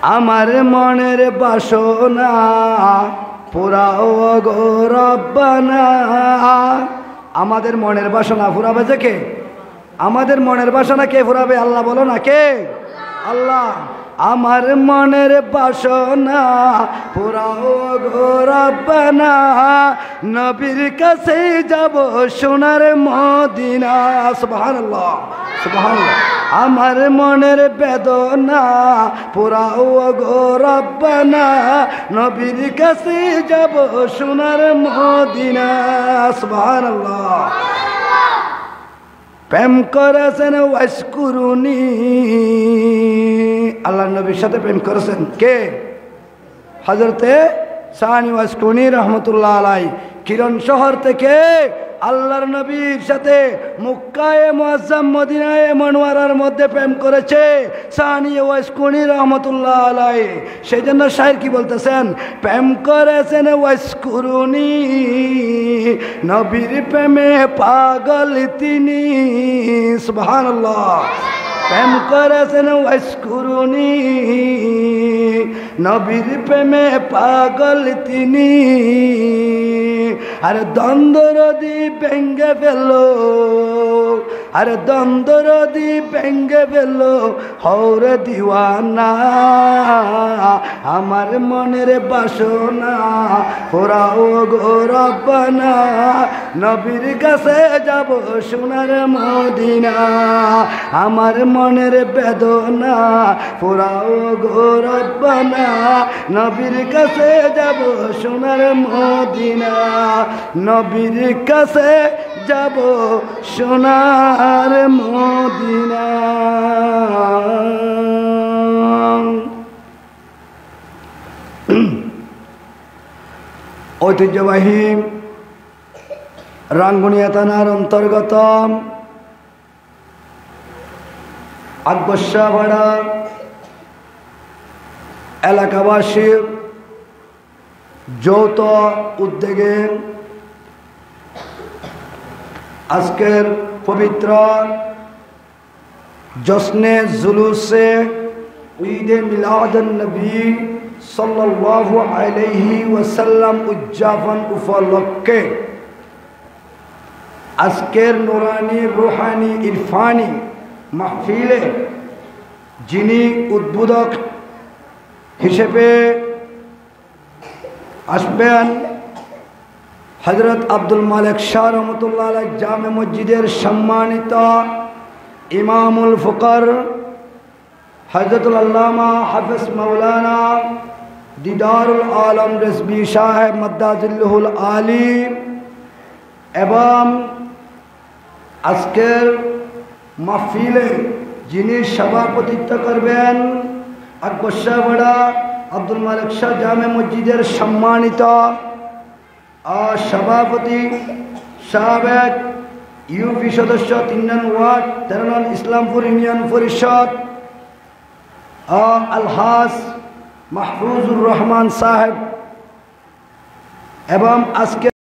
আমার মনের বাসনা পুরাও গো রব্বানা। আমাদের মনের বাসনা ফুরাবে যে কে? আমাদের মনের বাসনা কে ফুরাবে? আল্লাহ বলো না, কে? আল্লাহ। আমার মনের বাসনা পুরাও গো রব্বানা, নবীর কাছে যাব সোনার মদিনা। সুবহানাল্লাহ, সুবহানাল্লাহ। আমার মনের বেদনা পুরাও গো রব্বানা, নবীর কাছে যাব সোনার মদিনা। সুবহানাল্লাহ। প্রেম করেছেন ওয়াসকুরুনি, আল্লাহ নবীর সাথে প্রেম করেছেন কে? হযরতে সানি ওয়াসকুরুনি রহমতুল্লাহ আলাই কিরণ শহর থেকে আল্লাহর নবীর সাথে মক্কায়ে মুআজ্জাম মদিনায়ে মনোয়ারার মধ্যে প্রেম করেছে সানি ওয়াসকুরুনি রহমতুল্লাহ আলাই। সেই জন্য শায়ের কি বলতেছেন? প্রেম করেছেন ওয়াসকুরুনি, নবীর প্রেমে পাগল তিনি। সুবহানাল্লাহ। প্রেম করেছেন ওয়াসকুরুনি, নবীর প্রেমে পাগল তিনি। আরে দ্বন্দ্বরদি ভেঙ্গে ফেলো, আরে দ্বন্দ্বরদি ভেঙ্গে ফেলো হৌরে দিওয়ানা। আমার মনের বাসনা পুরাও গো রব্বানা, নবীর কাছে যাব সোনার মদিনা। আমার মনের বেদনা পুরাও গো রব্বানা, নবীর কাছে যাব সোনার মদিনা। নবীর কাছে যাব সোনার মদিনা। ঐতিহ্যবাহী রাঙ্গুনিয়া থানার অন্তর্গত আকবরশাহপাড়া এলাকাবাসীর যৌথ উদ্যোগে আজকের পবিত্র জশ্নে জুলুসে ঈদে মিলাদুন নবী সাল্লাল্লাহু আলাইহি ওয়াসাল্লাম উদযাপন উপলক্ষে আজকের নুরানি রুহানি ইরফানি মাহফিলে যিনি উদ্বোধক হিসেবে আসবেন হযরত আব্দুল মালিক শাহ রহমতুল্লাহ আলাইহি জামে মসজিদের সম্মানিত ইমামুল ফুকার হযরতুল আল্লামা হাফিজ মাওলানা দিদারুল আলম রেজবি সাহেব মাদ্দাজিল্লুহুল আলী এবং আজকের মাহফিলে যিনি সভাপতিত্ব করবেন আকবরশাহপাড়া আব্দুল মালিক শাহ জামে মসজিদের সম্মানিত সভাপতি সাবেক ইউপি সদস্য ৩ নং ওয়ার্ড ১৩ নং ইসলামপুর ইউনিয়ন পরিষদ আলহাজ মাহফুজুর রহমান সাহেব এবং আজকে